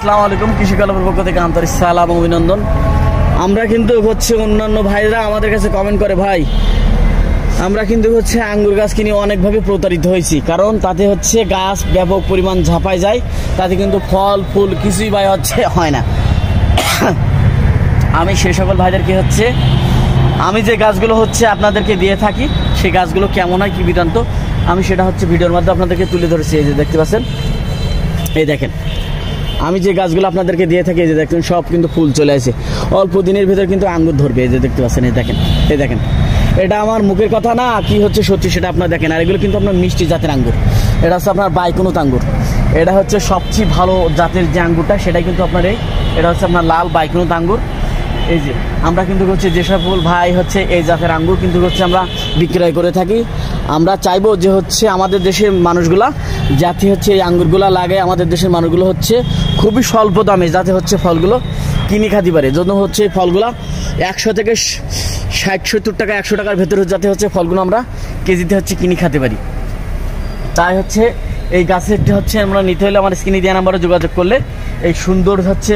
আসসালামু আলাইকুম, কৃষি ক্লাবের পক্ষ থেকে আন্তরিক সালাম ও অভিনন্দন। আমরা কিন্তু হচ্ছে অন্যান্য ভাইরা আমাদের কাছে কমেন্ট করে, ভাই আমরা কিন্তু হচ্ছে আঙ্গুর গাছ কিনে অনেকভাবে প্রতারিত হয়েছি, কারণ তাতে হচ্ছে গাছ ব্যাপক পরিমাণ ঝাঁপায় যায়, তাতে কিন্তু ফল ফুল কিছুই ভাই হচ্ছে হয় না। আমি সেই সকল ভাইদেরকে হচ্ছে আমি যে গাছগুলো হচ্ছে আপনাদেরকে দিয়ে থাকি, সেই গাছগুলো কেমন হয় কী বৃত্তান্ত আমি সেটা হচ্ছে ভিডিওর মাধ্যমে আপনাদেরকে তুলে ধরেছি। এই যে দেখতে পাচ্ছেন, এই দেখেন আমি যে গাছগুলো আপনাদেরকে দিয়ে থাকি, এই যে দেখছেন সব কিন্তু ফুল চলে আসে, অল্প দিনের ভিতরে কিন্তু আঙ্গুর ধরবে। এই যে দেখতে পাচ্ছেন, এই দেখেন, এই দেখেন, এটা আমার মুখের কথা না, কি হচ্ছে সত্যি সেটা আপনারা দেখেন। আর এগুলো কিন্তু আপনার মিষ্টি জাতের আঙ্গুর, এটা হচ্ছে আপনার বাইকুনুত আঙ্গুর, এটা হচ্ছে সবচেয়ে ভালো জাতের যে আঙ্গুরটা সেটাই কিন্তু আপনার এটা হচ্ছে আপনার লাল বাইকুনুত আঙ্গুর। এই যে আমরা কিন্তু হচ্ছে যে সকল ভাই হচ্ছে এই জাতের আঙ্গুর কিন্তু হচ্ছে আমরা বিক্রয় করে থাকি। আমরা চাইবো যে হচ্ছে আমাদের দেশের মানুষগুলা যাতে হচ্ছে এই আঙ্গুরগুলা লাগে, আমাদের দেশের মানুষগুলো হচ্ছে খুবই স্বল্প দামে যাতে হচ্ছে ফলগুলো কিনে খাতে পারে, জন্য হচ্ছে ফলগুলা 100 থেকে 60-70 টাকা 100 টাকার ভেতরে যাতে হচ্ছে ফলগুলো আমরা কেজিতে হচ্ছে কিনে খেতে পারি। তাই হচ্ছে এই গাছেরটি হচ্ছে আমরা নিতে হলে আমার স্ক্রিনে দেওয়া নাম্বারে যোগাযোগ করলে এই সুন্দর হচ্ছে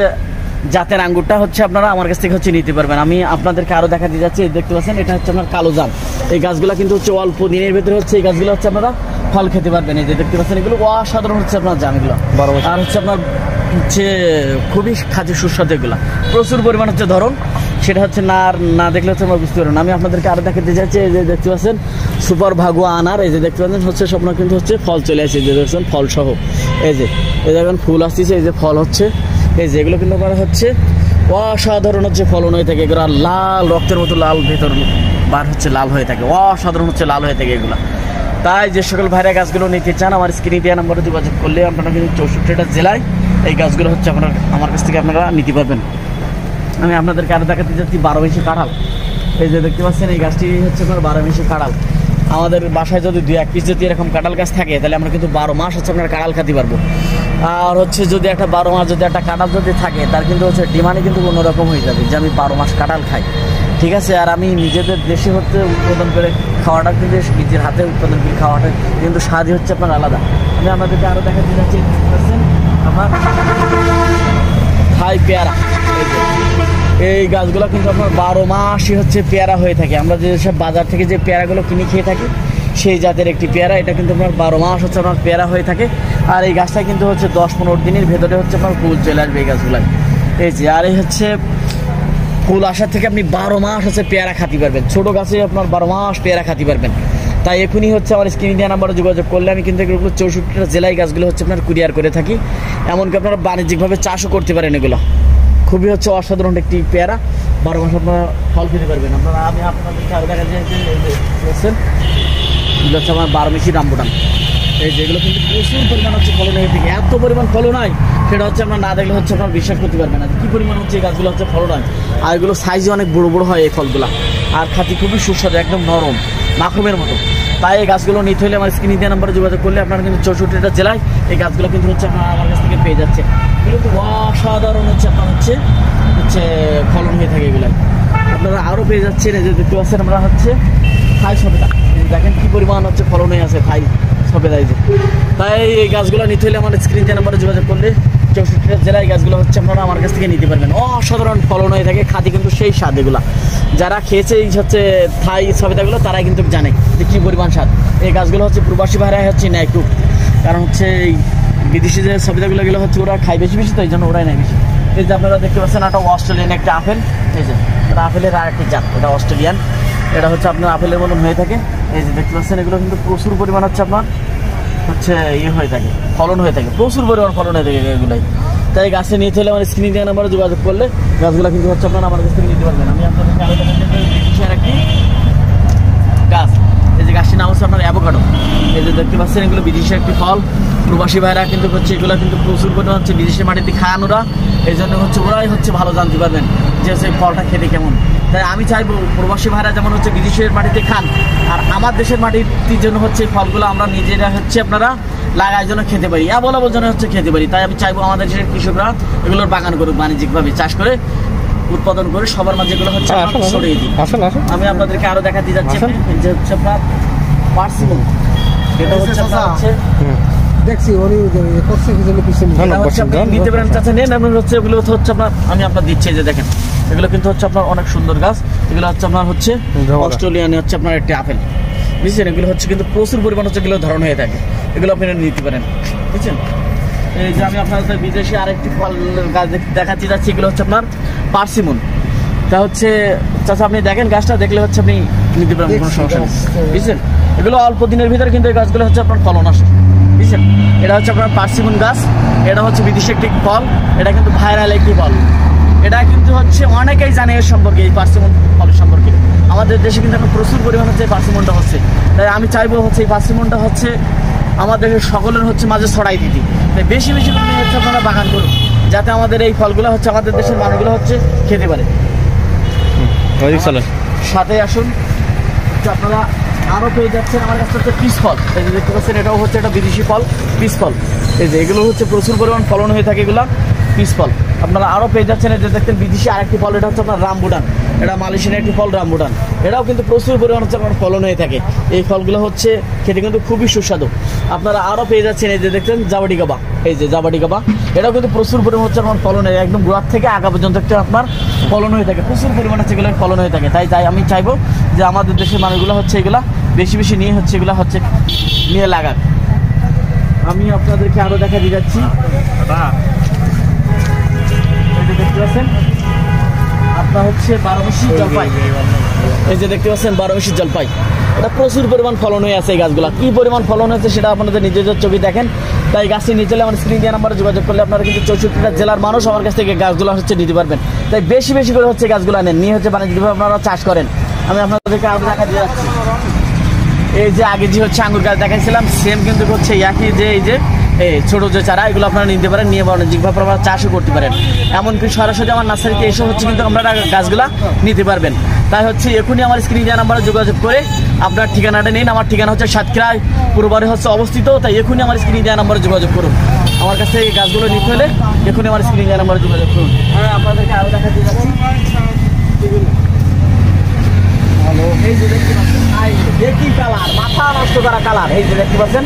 জাতের আঙ্গুরটা হচ্ছে আপনারা আমার কাছ থেকে হচ্ছে নিতে পারবেন। আমি আপনাদেরকে আরও দেখাতে যাচ্ছি, দেখতে পাচ্ছেন এটা হচ্ছে আপনার কালো জাম। এই গাছগুলো কিন্তু হচ্ছে অল্প দিনের ভেতরে হচ্ছে এই গাছগুলো হচ্ছে আপনারা ফল খেতে পারবেন। এই যে দেখতে পাচ্ছেন এগুলো অসাধারণ হচ্ছে আপনার জাম, এগুলো আর হচ্ছে আপনার হচ্ছে খুবই খাঁটি সুস্বাদু, এগুলো প্রচুর পরিমাণ হচ্ছে ধরন, সেটা হচ্ছে না দেখলে হচ্ছে আমরা বুঝতে পারবেন। আমি আপনাদেরকে আরও দেখাতে যাচ্ছি, এই যে দেখতে পাচ্ছেন সুপার ভাগুয়া আনার, এই যে দেখতে পাচ্ছেন হচ্ছে স্বপ্ন কিন্তু হচ্ছে ফল চলে আসছে, যে দেখছেন ফল সহ, এই যে দেখেন ফুল আসতেছে, এই যে ফল হচ্ছে, এই যে এগুলো কিন্তু করা হচ্ছে অসাধারণ হচ্ছে ফলন হয়ে থাকে, এগুলো লাল রক্তের মতো লাল ভেতর বার হচ্ছে লাল হয়ে থাকে, অসাধারণ হচ্ছে লাল হয়ে থাকে এগুলো। তাই যে সকল ভাইরা গাছগুলো নিতে চান আমার স্ক্রিনে দেওয়া নাম্বারে যোগাযোগ করলে আপনারা কিন্তু 64টা জেলায় এই গাছগুলো হচ্ছে আপনারা আমার কাছ থেকে আপনারা নিতে পারবেন। আমি আপনাদেরকে আরও দেখাতে যাচ্ছি 12 মাসি কাঁঠাল। এই যে দেখতে পাচ্ছেন এই গাছটি হচ্ছে আপনার 12 মাসি কাঁঠাল। আমাদের বাসায় যদি 2-1 পিস যদি এরকম কাঁঠাল গাছ থাকে তাহলে আমরা কিন্তু 12 মাস হচ্ছে আপনার কাঁঠাল খেতে পারবো। আর হচ্ছে যদি একটা 12 মাস যদি একটা কাঁঠাল যদি থাকে তার কিন্তু হচ্ছে ডিমান্ডই কিন্তু অন্যরকম হয়ে যাবে, যে আমি 12 মাস কাঁঠাল খাই, ঠিক আছে। আর আমি নিজেদের দেশে হচ্ছে উৎপাদন করে খাওয়াটা কিন্তু নিজের হাতে উৎপাদন করে খাওয়াটা কিন্তু স্বাদই হচ্ছে আপনার আলাদা। আমি আপনাদেরকে আরও দেখাতে যাচ্ছি, আমার থাই পেয়ারা, এই গাছগুলো কিন্তু আপনার 12 মাসই হচ্ছে পেয়ারা হয়ে থাকে। আমরা যেসব বাজার থেকে যে পেয়ারাগুলো কিনে খেয়ে থাকি সেই জাতের একটি পেয়ারা, এটা কিন্তু আপনার 12 মাস হচ্ছে আপনার পেয়ারা হয়ে থাকে। আর এই গাছটা কিন্তু হচ্ছে 10-15 দিনের ভেতরে হচ্ছে আপনার ফুল চলে আসবে এই গাছগুলো। এই যে আর এই হচ্ছে ফুল আসার থেকে আপনি 12 মাস হচ্ছে পেয়ারা খাতে পারবেন, ছোটো গাছে আপনার 12 মাস পেয়ারা খাতে পারবেন। তাই এখনই হচ্ছে আমার স্ক্রিনে দেওয়া নাম্বারে যোগাযোগ করলে আমি কিন্তু এগুলো 64টা জেলায় গাছগুলো হচ্ছে আপনার কুরিয়ার করে থাকি, এমনকি আপনারা বাণিজ্যিকভাবে চাষও করতে পারেন। এগুলো খুবই হচ্ছে অসাধারণ একটি পেয়ারা, 12 মাস আপনারা ফল খেতে পারবেন আপনারা। আমি আপনাদেরকে আরও দেখা যায় যে এগুলো হচ্ছে আমার 12 মাসি রামবুটান। এই যেগুলো কিন্তু প্রচুর পরিমাণ হচ্ছে ফলন হয়ে থাকে, এত পরিমাণ ফলন হয় সেটা হচ্ছে আপনার না দেখলে হচ্ছে আপনার বিশ্বাস করতে পারবেন না কী পরিমাণ হচ্ছে এই গাছগুলো হচ্ছে ফলন হয়। আর এগুলো সাইজে অনেক বড় বড় হয় এই ফলগুলো, আর খাতি খুবই সুস্বাদু, একদম নরম মাখরুমের মতো। তাই এই গাছগুলো নিতে হলে আমার স্ক্রিনে দেওয়া নাম্বারে যোগাযোগ করলে আপনারা কিন্তু 64টা জেলায় এই গাছগুলো কিন্তু হচ্ছে আপনার আমার কাছ থেকে পেয়ে যাচ্ছে। এগুলো তো অসাধারণ হচ্ছে আপনার হচ্ছে ফলন হয়ে থাকে, এগুলো আপনারা আরও পেয়ে যাচ্ছেন। এই যে দেখতে পাচ্ছেন আমরা হচ্ছে থাই সবেদা, দেখেন কী পরিমাণ হচ্ছে ফলন হয়ে আছে থাই সবেদা। এই যে তাই এই গাছগুলো নিতে হলে আমার স্ক্রিনে দেওয়া নাম্বারে যোগাযোগ করলে 64টা জেলায় গাছগুলো হচ্ছে আপনারা আমার কাছ থেকে নিতে পারবেন, অসাধারণ ফলন হয়ে থাকে, খাতে কিন্তু সেই স্বাদ। এগুলো যারা খেয়েছে এই হচ্ছে থাই সবেদাগুলো তারাই কিন্তু জানে যে কী পরিমাণ স্বাদ। এই গাছগুলো হচ্ছে প্রবাসী ভাইরাই হচ্ছে নেয় খুব, কারণ হচ্ছে এই বিদেশি যে সবেদাগুলো গেলে হচ্ছে ওরা খায় বেশি বেশি, তো এই জন্য ওরাই নেয় বেশি। এই যে আপনারা দেখতে পাচ্ছেন একটা অস্ট্রেলিয়ান একটা আপেল, এই যে এটা আপেলের আর একটি জাত, এটা অস্ট্রেলিয়ান, এটা হচ্ছে আপনার আপেলের মতন হয়ে থাকে। এই যে দেখতে পাচ্ছেন এগুলো কিন্তু প্রচুর পরিমাণ হচ্ছে আপনার হচ্ছে হয়ে থাকে, ফলন হয়ে থাকে, প্রচুর পরিমাণ ফলন হয়ে থাকে এগুলোই। তাই গাছে নিতে হলে আমার স্ক্রিনে দেওয়া নাম্বারে যোগাযোগ করলে গাছগুলো কিন্তু হচ্ছে আপনারা আমার কাছ থেকে নিতে পারবেন। আমি আপনাদেরকে আরও বিদেশের একটি গাছ, এই যে গাছটির নাম হচ্ছে আপনার অ্যাভোকাডো। এই যে দেখতে পাচ্ছেন এগুলো বিদেশের একটি ফল, প্রবাসী ভাইরা কিন্তু হচ্ছে এগুলো কিন্তু প্রচুর পরিমাণ হচ্ছে বিদেশের মাটিতে খান ওরা, এই জন্য হচ্ছে ওরাই হচ্ছে ভালো জানতে পারবেন যে সেই ফলটা খেতে কেমন। তাই আমি চাইবো প্রবাসী ভাইরা যেমন হচ্ছে বিদেশের মাটিতে খান, আর আমার দেশের মাটির জন্য হচ্ছে ফলগুলো আমরা নিজেরা হচ্ছে আপনারা লাগার জন্য খেতে পারি, বলার জন্য হচ্ছে খেতে পারি। তাই আমি চাইবো আমাদের দেশের কৃষকরা এগুলোর বাগান করুক, বাণিজ্যিকভাবে চাষ করে উৎপাদন করে সবার মাঝে এগুলো হচ্ছে ছড়িয়ে দিই। আমি আপনাদেরকে আরও দেখাতে যাচ্ছি যে হচ্ছে আপনার পার্সিমন, এটা হচ্ছে আপনার হচ্ছে দেখছি উনি করছে কি জন্য পিছনে নিতে পারেন চাচা, নেন। হচ্ছে এগুলো হচ্ছে আপনার, আমি আপনার দিচ্ছি যে দেখেন, এগুলো কিন্তু হচ্ছে আপনার অনেক সুন্দর গাছ। এগুলো হচ্ছে আপনার হচ্ছে অস্ট্রেলিয়ানে হচ্ছে আপনার একটি আপেল, বুঝছেন? এগুলো হচ্ছে কিন্তু প্রচুর পরিমাণ হচ্ছে এগুলো ধরন হয়ে থাকে, এগুলো আপনি নিতে পারেন, বুঝছেন? এই যে আমি আপনাদের বিদেশি আরেকটি ফল গাছ দেখাচ্ছি যাচ্ছি, এগুলো হচ্ছে আপনার পার্সিমন। তা হচ্ছে চাচা আপনি দেখেন গাছটা, দেখলে হচ্ছে আপনি নিতে পারেন, কোনো সমস্যা নেই, বুঝছেন? এগুলো অল্প দিনের ভিতরে কিন্তু এই গাছগুলো হচ্ছে আপনার ফলন আসে, বুঝছেন? এটা হচ্ছে আপনার পার্সিমন গাছ, এটা হচ্ছে বিদেশি একটি ফল, এটা কিন্তু ভাইরাল একটি ফল। এটা কিন্তু হচ্ছে অনেকেই জানে এর সম্পর্কে, এই পার্সিমন ফলের সম্পর্কে। আমাদের দেশে কিন্তু এখন প্রচুর পরিমাণ হচ্ছে এই পার্সিমনটা হচ্ছে। তাই আমি চাইবো হচ্ছে এই পার্সিমনটা হচ্ছে আমাদের সকলের হচ্ছে মাঝে ছড়াই দিতে। তাই বেশি বেশি করে হচ্ছে আপনারা বাগান করুন, যাতে আমাদের এই ফলগুলো হচ্ছে আমাদের দেশের মানুষগুলো হচ্ছে খেতে পারে। সাথে আসুন, আপনারা আরও পেয়ে যাচ্ছেন আমার কাছে হচ্ছে পিস ফল। এই যে দেখতে পাচ্ছেন, এটাও হচ্ছে একটা বিদেশি ফল, পিস ফল। এই যে এগুলো হচ্ছে প্রচুর পরিমাণ ফলন হয়ে থাকে, এগুলো পিস ফল। আপনারা আরও পেয়ে যাচ্ছেন, এই যে দেখতেন বিদেশি আরেকটি ফল, এটা হচ্ছে আপনার রামবুটান। এটা মালয়েশিয়ার একটি ফল, রামবুটান। এটাও কিন্তু প্রচুর পরিমাণ হচ্ছে আপনার ফলন হয়ে থাকে। এই ফলগুলো হচ্ছে খেতে কিন্তু খুবই সুস্বাদু। আপনারা আরও পেয়ে যাচ্ছেন, এই যে দেখতেন জাবাডি গাবা, এই যে জাবাডি গাবা, এটাও কিন্তু প্রচুর পরিমাণ হচ্ছে আপনার ফলন হয়, একদম গোড়ার থেকে আগা পর্যন্ত একটা আপনার ফলন হয়ে থাকে, প্রচুর পরিমাণে হচ্ছে এগুলো ফলন হয়ে থাকে। তাই আমি চাইবো যে আমাদের দেশের মানুষগুলো হচ্ছে এগুলা বেশি বেশি নিয়ে হচ্ছে এগুলা হচ্ছে নিয়ে লাগাক। আমি আপনাদেরকে আরও দেখা দিয়ে যাচ্ছি, দেখতে পাচ্ছেন আপনার হচ্ছে 12 মাসি জলপাই। এই যে দেখতে পাচ্ছেন 12 মাসি জলপাই, এটা প্রচুর পরিমাণ ফলন হয়ে আছে। এই গাছগুলো কি পরিমাণ ফলন হয়েছে সেটা আপনাদের নিজেদের চোখে দেখেন। তাই গাছটি নিতে হলে আমার স্ক্রিন দেওয়া নাম্বারে যোগাযোগ করলে আপনারা কিন্তু 64টা জেলার মানুষ আমার কাছ থেকে গাছগুলো হচ্ছে নিতে পারবেন। তাই বেশি বেশি করে হচ্ছে গাছগুলো নেন, নিয়ে হচ্ছে বাণিজ্যিকভাবে আপনারা চাষ করেন। আমি আপনাদেরকে আরও দেখা দিয়ে যাচ্ছি, এই যে আগে যে হচ্ছে আঙ্গুর গাছ দেখাইছিলাম, সেম কিন্তু হচ্ছে একই যে এই যে ছোটো যে চারা, এগুলো আপনারা নিতে পারেন, নিয়ে বাণিজ্যিকভাবে আপনারা চাষও করতে পারেন। এমনকি সরাসরি আমার নার্সারিতে এসে হচ্ছে কিন্তু আপনারা গাছগুলা নিতে পারবেন। তাই হচ্ছে এখনই আমার স্ক্রিন দেওয়া নাম্বারে যোগাযোগ করে আপনার ঠিকানাটা নিন। আমার ঠিকানা হচ্ছে সাতক্ষীরা পূর্ববারে হচ্ছে অবস্থিত। তাই এখনই আমার স্ক্রিন দেওয়া নাম্বারে যোগাযোগ করুন। আমার কাছ থেকে গাছগুলো নিতে হলে এখনই আমার স্ক্রিন দেওয়া নাম্বারে যোগাযোগ করুন। আপনাদেরকে আরও দেখাতে যাচ্ছি, এই যে দেখতে পাচ্ছেন একই কালার, মাথা নষ্ট করা কালার। এই যে দেখতে পাচ্ছেন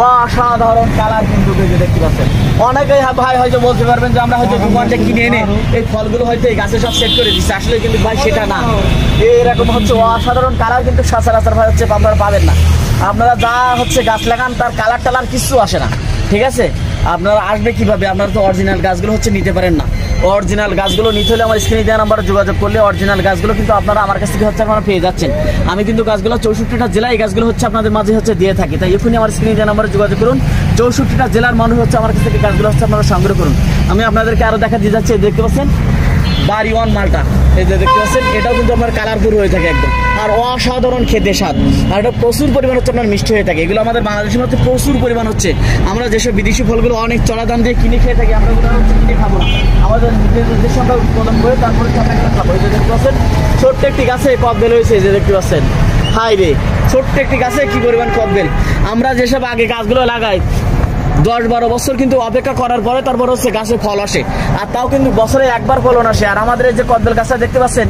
অসাধারণ কালার কিন্তু, এই যে দেখতে পাচ্ছেন। অনেকেই ভাই হয়তো বলতে পারবেন যে আমরা হয়তো দোকানটা কিনে এনে এই ফলগুলো হয়তো এই গাছে সব সেট করে দিচ্ছি, আসলে কিন্তু ভাই সেটা না। এরকম হচ্ছে অসাধারণ কালার কিন্তু সচরাচর ভাই হচ্ছে আপনারা পাবেন না। আপনারা যা হচ্ছে গাছ লাগান তার কালার টালার কিছু আসে না, ঠিক আছে? আপনারা আসবে কিভাবে? আপনারা তো অরিজিনাল গাছগুলো হচ্ছে নিতে পারেন না। অরিজিনাল গাছগুলো নিতে হলে আমার স্ক্রিনে দেওয়া নাম্বারে যোগাযোগ করলে অরিজিনাল গাছগুলো কিন্তু আপনারা আমার কাছ থেকে হচ্ছে আপনারা পেয়ে যাচ্ছেন। আমি কিন্তু গাছগুলো 64টা জেলায় এই গাছগুলো হচ্ছে আপনাদের মাঝে হচ্ছে দিয়ে থাকি। তাই এখনই আমার স্ক্রিনে দেওয়া নাম্বারে যোগাযোগ করুন। 64টা জেলার মানুষ হচ্ছে আমার কাছ থেকে গাছগুলো হচ্ছে আপনারা সংগ্রহ করুন। আমি আপনাদেরকে আরও দেখা দিয়ে যাচ্ছি, দেখতে পাচ্ছেন বাড়ি ওয়ান মালটা, এই যে দেখতে পাচ্ছেন, এটাও কিন্তু আপনার কালারফুল হয়ে থাকে একদম, আর অসাধারণ খেতে স্বাদ, আর এটা প্রচুর পরিমাণ হচ্ছে আপনার মিষ্টি হয়ে থাকে। এগুলো আমাদের বাংলাদেশের মধ্যে প্রচুর পরিমাণ হচ্ছে। আমরা যেসব বিদেশি ফলগুলো অনেক চড়া দাম দিয়ে কিনে খেয়ে থাকি, আমরা ওগুলো হচ্ছে কিনে খাবো না, আমাদের নিজেদের দেশে আমরা উৎপাদন করে তারপরে একটা খাবো। এই যে দেখতে পাচ্ছেন ছোট্ট একটি গাছে কদবেল হয়েছে, এই যে দেখতে পাচ্ছেন, হাই রে ছোট্ট একটি গাছে কি পরিমাণ কদবেল। আমরা যেসব আগে গাছগুলো লাগাই 10-12 বছর কিন্তু অপেক্ষা করার পরে তারপর হচ্ছে গাছে ফল আসে, আর তাও কিন্তু বছরে একবার ফলন আসে। আর আমাদের এই যে কদবেল গাছটা দেখতে পাচ্ছেন,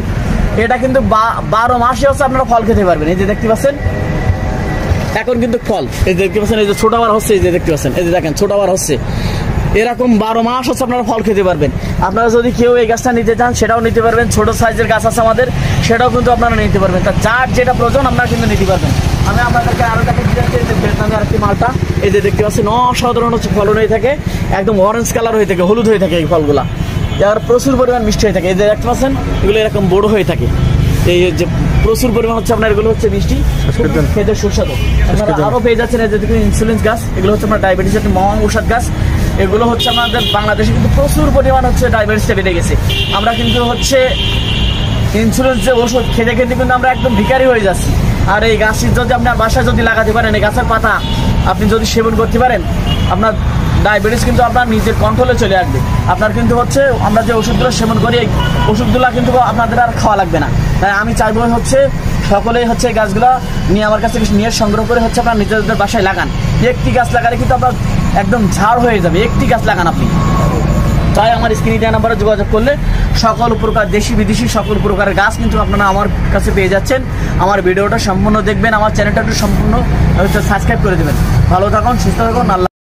এটা কিন্তু 12 মাসে হচ্ছে আপনারা ফল খেতে পারবেন। এই যে দেখতে পাচ্ছেন এখন কিন্তু ফল, এই যে দেখতে পাচ্ছেন, এই যে ছোটবার হচ্ছে, এই যে দেখতে পাচ্ছেন, এই যে দেখেন ছোটবার হচ্ছে, এরকম 12 মাস হচ্ছে আপনারা ফল খেতে পারবেন। আপনারা যদি কেউ এই গাছটা নিতে চান সেটাও নিতে পারবেন, ছোট সাইজের গাছ আছে আমাদের, সেটাও কিন্তু আপনারা নিতে পারবেন। তা যার যেটা প্রয়োজন আপনারা কিন্তু নিতে পারবেন। আমি আপনাদেরকে আরও দেখা দিচ্ছি, এই যে ভিয়েতনামের আরেকটি মালটা, এই যে দেখতে পাচ্ছেন অসাধারণ হচ্ছে ফলন হয়ে থাকে, একদম অরেঞ্জ কালার হয়ে থাকে, হলুদ হয়ে থাকে এই ফলগুলা, আর প্রচুর পরিমাণ মিষ্টি হয়ে থাকে। এই যে দেখতে পাচ্ছেন এগুলো এরকম বড় হয়ে থাকে, এই যে প্রচুর পরিমাণ হচ্ছে আপনার এগুলো হচ্ছে মিষ্টি খেতে সুস্বাদু। আপনারা আরও পেয়ে যাচ্ছেন এই যে ইনসুলিন গাছ, এগুলো হচ্ছে আপনার ডায়াবেটিসের একটা মহা ঔষধ গাছ। এগুলো হচ্ছে আমাদের বাংলাদেশে কিন্তু প্রচুর পরিমাণ হচ্ছে ডায়াবেটিসটা বেড়ে গেছে। আমরা কিন্তু হচ্ছে ইনসুলিন যে ওষুধ খেতে খেতে কিন্তু আমরা একদম ভিখারি হয়ে যাচ্ছি। আর এই গাছটি যদি আপনার বাসায় যদি লাগাতে পারেন, এই গাছের পাতা আপনি যদি সেবন করতে পারেন, আপনার ডায়াবেটিস কিন্তু আপনার নিজের কন্ট্রোলে চলে আসবে। আপনার কিন্তু হচ্ছে আমরা যে ওষুধগুলো সেবন করি, এই ওষুধগুলো কিন্তু আপনাদের আর খাওয়া লাগবে না। তাই আমি চাইবো হচ্ছে সকলেই হচ্ছে এই গাছগুলো নিয়ে আমার কাছে নিয়ে সংগ্রহ করে হচ্ছে আপনার নিজেদের বাসায় লাগান। একটি গাছ লাগালে কিন্তু আপনার একদম ঝাড় হয়ে যাবে, একটি গাছ লাগান আপনি। তাই আমার স্ক্রিনে দেওয়া নাম্বারে যোগাযোগ করলে সকল প্রকার দেশি বিদেশি সকল প্রকারের গাছ কিন্তু আপনারা আমার কাছে পেয়ে যাচ্ছেন। আমার ভিডিওটা সম্পূর্ণ দেখবেন, আমার চ্যানেলটা একটু সম্পূর্ণ সাবস্ক্রাইব করে দেবেন। ভালো থাকুন, সুস্থ থাকুন, আল্লাহ।